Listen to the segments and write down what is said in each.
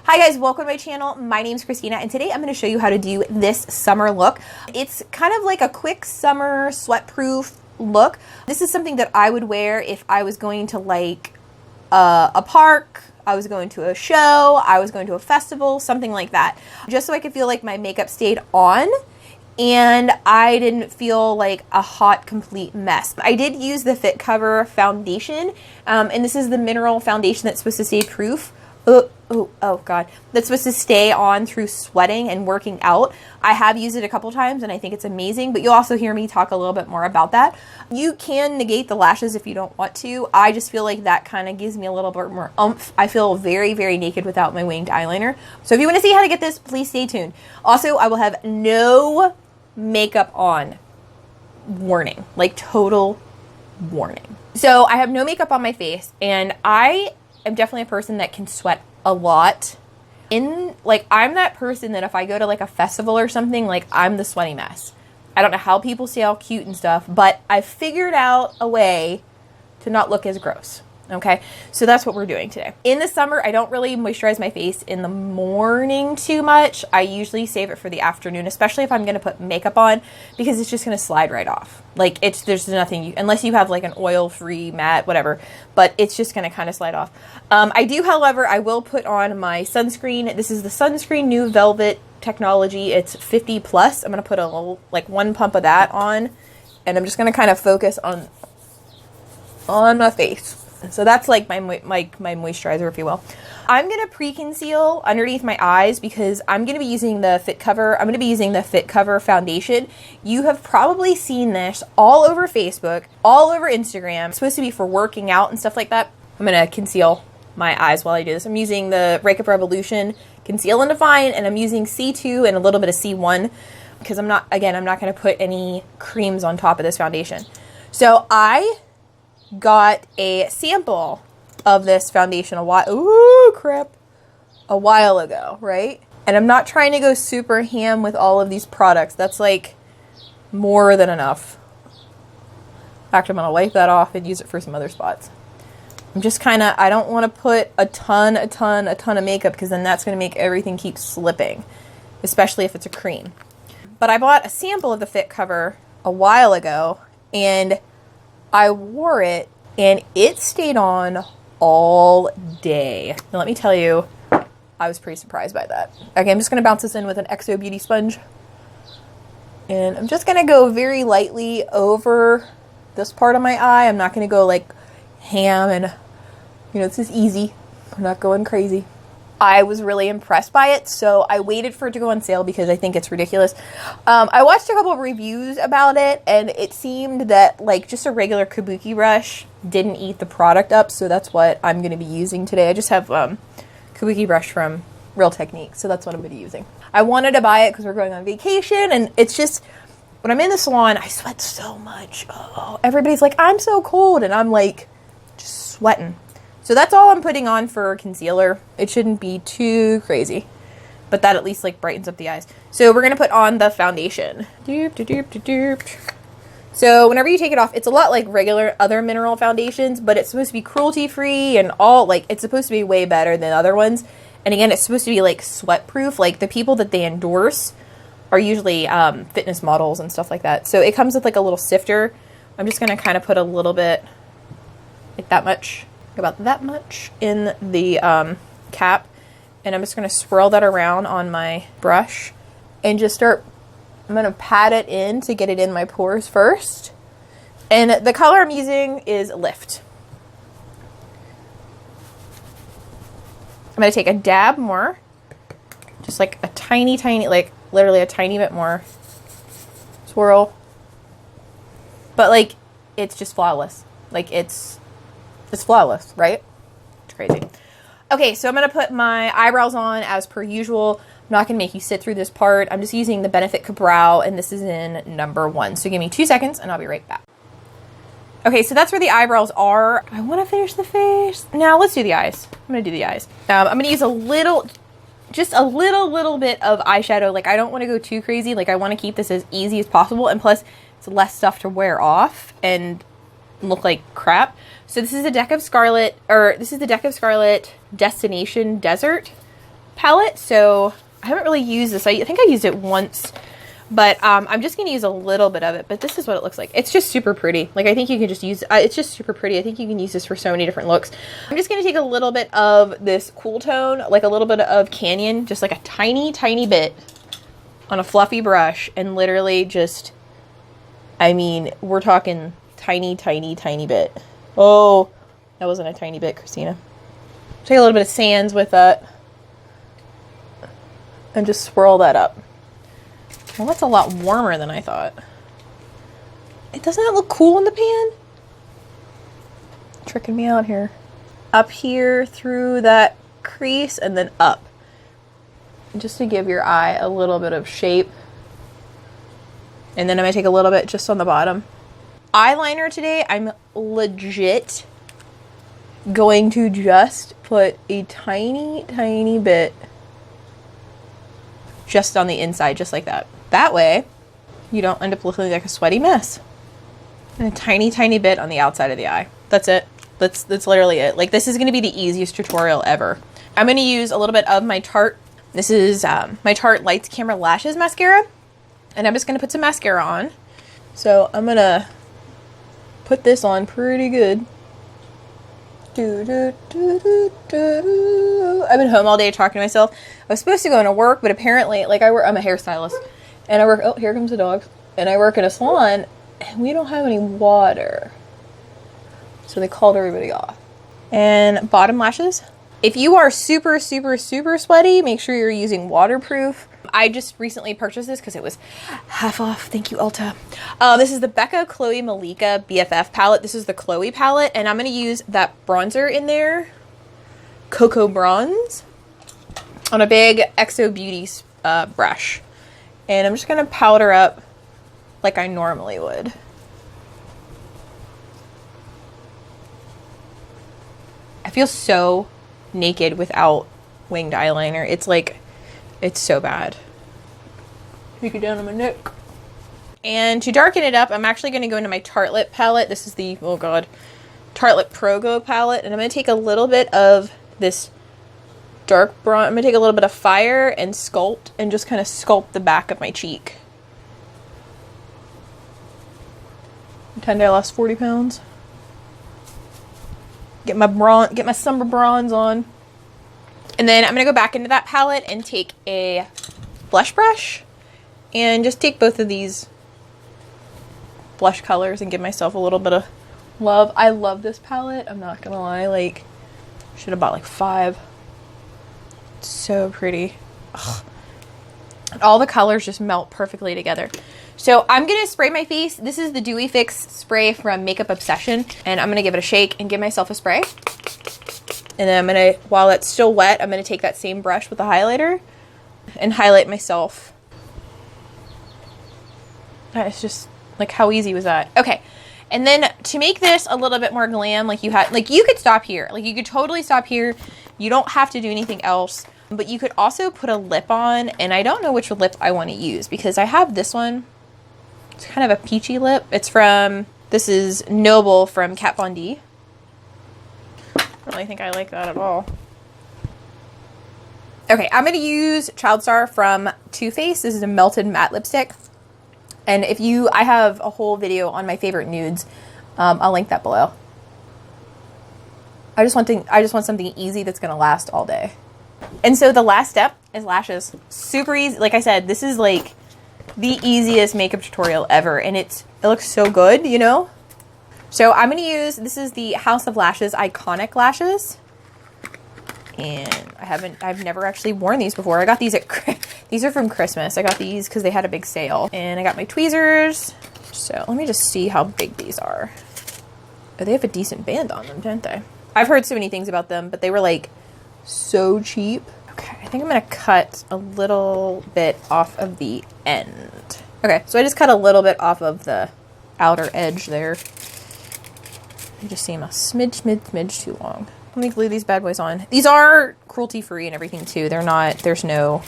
Hi guys, welcome to my channel. My name's Christina and today I'm going to show you how to do this summer look. It's kind of like a quick summer sweat-proof look. This is something that I would wear if I was going to like a park, I was going to a show, I was going to a festival, something like that. Just so I could feel like my makeup stayed on and I didn't feel like a hot, complete mess. I did use the Fit Cover foundation, and this is the mineral foundation that's supposed to stay proof. Oh God, that's supposed to stay on through sweating and working out. I have used it a couple times and I think it's amazing, but you'll also hear me talk a little bit more about that. You can negate the lashes if you don't want to. I just feel like that kind of gives me a little bit more oomph. I feel very, very naked without my winged eyeliner. So if you want to see how to get this, please stay tuned. Also, I will have no makeup on. Warning, like total warning. So I have no makeup on my face and I'm definitely a person that can sweat a lot. I'm that person that if I go to like a festival or something, like I'm the sweaty mess. I don't know how people stay all cute and stuff, but I figured out a way to not look as gross. Okay, so that's what we're doing today. In the summer, I don't really moisturize my face in the morning too much. I usually save it for the afternoon, especially if I'm going to put makeup on, because it's just going to slide right off. Like there's nothing, unless you have like an oil-free matte, whatever, but it's just going to kind of slide off. I do, however, I will put on my sunscreen. This is the Sunscreen New Velvet Technology. It's 50 plus. I'm going to put a little, like one pump of that on, and I'm just going to kind of focus on my face. So that's like my moisturizer, if you will. I'm going to pre-conceal underneath my eyes because I'm going to be using the Fit Cover. I'm going to be using the Fit Cover foundation. You have probably seen this all over Facebook, all over Instagram. It's supposed to be for working out and stuff like that. I'm going to conceal my eyes while I do this. I'm using the Breakup Revolution Conceal and Define, and I'm using C2 and a little bit of C1 because I'm not going to put any creams on top of this foundation. So I got a sample of this foundation a while ago, right? And I'm not trying to go super ham with all of these products. That's like more than enough. In fact, I'm going to wipe that off and use it for some other spots. I'm just I don't want to put a ton of makeup because then that's going to make everything keep slipping, especially if it's a cream. But I bought a sample of the Fit Cover a while ago and I wore it and it stayed on all day. Now let me tell you, I was pretty surprised by that. Okay, I'm just going to bounce this in with an XO Beauty sponge. And I'm just going to go very lightly over this part of my eye. I'm not going to go like ham and, you know, this is easy. I'm not going crazy. I was really impressed by it, so I waited for it to go on sale because I think it's ridiculous. I watched a couple of reviews about it, and it seemed that like just a regular kabuki brush didn't eat the product up, so that's what I'm going to be using today. I just have kabuki brush from Real Technique, so that's what I'm going to be using. I wanted to buy it because we're going on vacation, and it's just, when I'm in the salon, I sweat so much. Oh, everybody's like, I'm so cold, and I'm like, just sweating. So that's all I'm putting on for concealer. It shouldn't be too crazy, but that at least like brightens up the eyes. So we're going to put on the foundation. So whenever you take it off, it's a lot like regular other mineral foundations, but it's supposed to be cruelty free and all, like it's supposed to be way better than other ones. And again, it's supposed to be like sweat proof. Like the people that they endorse are usually fitness models and stuff like that. So it comes with like a little sifter. I'm just going to kind of put a little bit, like that much. About that much in the cap, and I'm just going to swirl that around on my brush and just I'm going to pat it in to get it in my pores first. And the color I'm using is Lift. I'm going to take a dab more, just like a tiny, like literally a tiny bit more. Swirl. But like, it's just flawless. Like it's flawless, right? It's crazy. Okay, so I'm going to put my eyebrows on as per usual. I'm not going to make you sit through this part. I'm just using the Benefit Brow, and this is in number 1. So give me 2 seconds, and I'll be right back. Okay, so that's where the eyebrows are. I want to finish the face. Now let's do the eyes. I'm going to do the eyes. I'm going to use just a little bit of eyeshadow. Like I don't want to go too crazy. Like I want to keep this as easy as possible, and plus it's less stuff to wear off and look like crap. So this is the Deck of Scarlet Destination Desert palette, so I haven't really used this. I think I used it once, but I'm just gonna use a little bit of it. But this is what it looks like. It's just super pretty. Like, I think you can just use, it's just super pretty. I think you can use this for so many different looks. I'm just gonna take a little bit of this cool tone, like a little bit of Canyon, just like a tiny, tiny bit on a fluffy brush, and literally just, I mean, we're talking tiny, tiny, tiny bit. Oh, that wasn't a tiny bit, Christina. Take a little bit of sands with that and just swirl that up. Well, that's a lot warmer than I thought. Doesn't that look cool in the pan? Tricking me out here. Up here through that crease and then up. Just to give your eye a little bit of shape. And then I'm going to take a little bit just on the bottom. Eyeliner today, I'm legit going to just put a tiny, tiny bit just on the inside, just like that. That way, you don't end up looking like a sweaty mess. And a tiny, tiny bit on the outside of the eye. That's it. That's literally it. Like, this is going to be the easiest tutorial ever. I'm going to use a little bit of my Tarte. This is my Tarte Lights Camera Lashes mascara. And I'm just going to put some mascara on. So I'm going to put this on pretty good. I've been home all day talking to myself. I was supposed to go into work, but apparently, like, I'm a hairstylist. And I work, oh, here comes the dog. And I work in a salon, and we don't have any water. So they called everybody off. And bottom lashes. If you are super, super, super sweaty, make sure you're using waterproof. I just recently purchased this because it was half off. Thank you, Ulta. This is the Becca Chloe Malika BFF palette. This is the Chloe palette, and I'm going to use that bronzer in there, Cocoa Bronze, on a big Exo Beauty brush. And I'm just going to powder up like I normally would. I feel so naked without winged eyeliner. It's like, it's so bad. Take it down on my neck. And to darken it up, I'm actually going to go into my Tartelette palette. This is the, oh god, Tartelette Pro Go palette. And I'm going to take a little bit of this dark bronze. I'm going to take a little bit of Fire and Sculpt and just kind of sculpt the back of my cheek. Pretend I lost 40 pounds. Get my summer bronze on. And then I'm going to go back into that palette and take a blush brush and just take both of these blush colors and give myself a little bit of love. I love this palette. I'm not going to lie. Like, should have bought like 5. It's so pretty. Ugh. All the colors just melt perfectly together. So I'm going to spray my face. This is the Dewy Fix spray from Makeup Obsession. And I'm going to give it a shake and give myself a spray. And then I'm going to, while it's still wet, I'm going to take that same brush with the highlighter and highlight myself. That is just, like, how easy was that? Okay. And then to make this a little bit more glam, like you could stop here. Like, you could totally stop here. You don't have to do anything else. But you could also put a lip on, and I don't know which lip I want to use because I have this one. It's kind of a peachy lip. It's from, this is Noble from Kat Von D. I don't really think I like that at all. Okay, I'm going to use Child Star from Too Faced. This is a melted matte lipstick. And if you, I have a whole video on my favorite nudes. I'll link that below. I just want something easy that's going to last all day. And so the last step is lashes. Super easy. Like I said, this is like the easiest makeup tutorial ever. And it looks so good, you know? So I'm going to use, this is the House of Lashes Iconic Lashes. And I've never actually worn these before. I got these these are from Christmas. I got these because they had a big sale. And I got my tweezers. So let me just see how big these are. Oh, they have a decent band on them, don't they? I've heard so many things about them, but they were like so cheap. Okay, I think I'm gonna cut a little bit off of the end. Okay, so I just cut a little bit off of the outer edge there. They just seem a smidge too long. Let me glue these bad boys on. These are cruelty free and everything too. They're not, there's no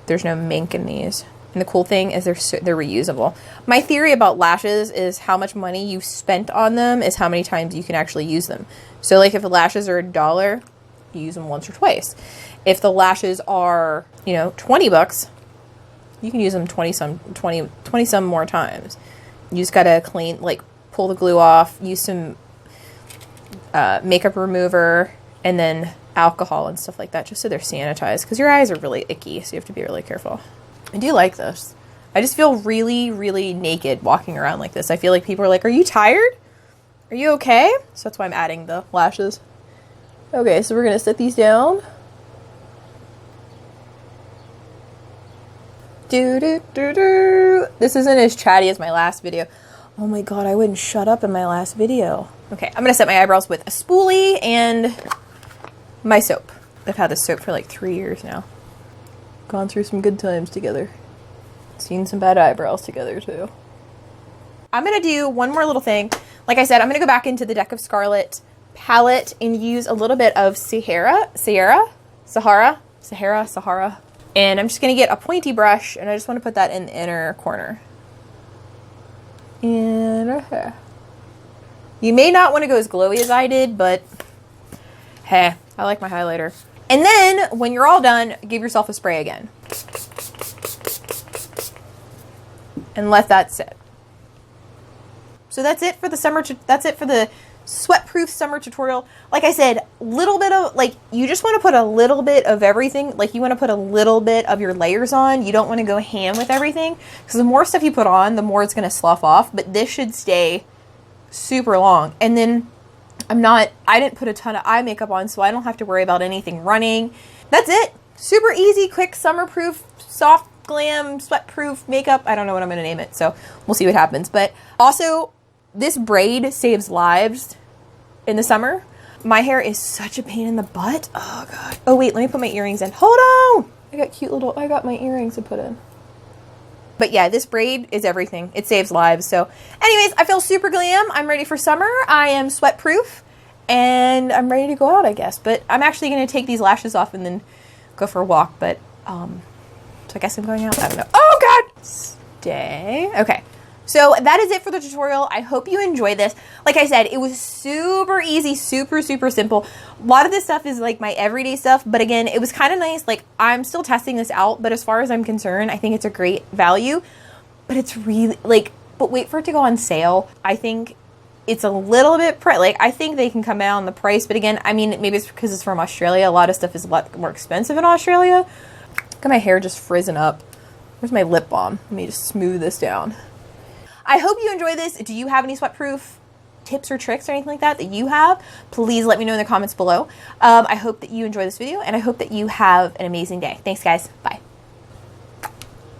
mink in these. And the cool thing is they're reusable. My theory about lashes is how much money you spent on them is how many times you can actually use them. So like if the lashes are $1, you use them once or twice. If the lashes are, you know, $20, you can use them 20 some more times. You just gotta clean, like, pull the glue off, use some makeup remover, and then alcohol and stuff like that, just so they're sanitized, because your eyes are really icky, so you have to be really careful. I do like this. I just feel really, really naked walking around like this. I feel like people are like, are you tired? Are you okay? So that's why I'm adding the lashes. Okay, so we're gonna set these down. This isn't as chatty as my last video. Oh my god, I wouldn't shut up in my last video. Okay, I'm gonna set my eyebrows with a spoolie and my soap. I've had this soap for like 3 years now. Gone through some good times together. Seen some bad eyebrows together too. I'm gonna do one more little thing. Like I said, I'm gonna go back into the Deck of Scarlet palette and use a little bit of Sahara. And I'm just gonna get a pointy brush, and I just wanna put that in the inner corner. And you may not wanna go as glowy as I did, but hey, I like my highlighter. And then when you're all done, give yourself a spray again. And let that sit. So that's it for the Sweatproof summer tutorial. Like I said, little bit of, like, you just want to put a little bit of everything. Like, you want to put a little bit of your layers on. You don't want to go ham with everything, because the more stuff you put on, the more it's going to slough off. But this should stay super long. And then I didn't put a ton of eye makeup on, so I don't have to worry about anything running. That's it. Super easy, quick, summer-proof, soft glam, sweat-proof makeup. I don't know what I'm going to name it, so we'll see what happens. But also, this braid saves lives in the summer. My hair is such a pain in the butt. Oh, God. Oh, wait, let me put my earrings in. Hold on! I got my earrings to put in. But yeah, this braid is everything. It saves lives. So anyways, I feel super glam. I'm ready for summer. I am sweat-proof, and I'm ready to go out, I guess. But I'm actually going to take these lashes off and then go for a walk. But, so I guess I'm going out. I don't know. Oh, God! Stay. Okay. So that is it for the tutorial. I hope you enjoyed this. Like I said, it was super easy, super, super simple. A lot of this stuff is like my everyday stuff, but again, it was kind of nice. Like, I'm still testing this out, but as far as I'm concerned, I think it's a great value. But it's really, like, but wait for it to go on sale. I think it's a little bit, like, I think they can come out on the price, but again, I mean, maybe it's because it's from Australia. A lot of stuff is a lot more expensive in Australia. Look at my hair just frizzing up. Where's my lip balm? Let me just smooth this down. I hope you enjoy this. Do you have any sweatproof tips or tricks or anything like that you have? Please let me know in the comments below. I hope that you enjoy this video, and I hope that you have an amazing day. Thanks, guys. Bye.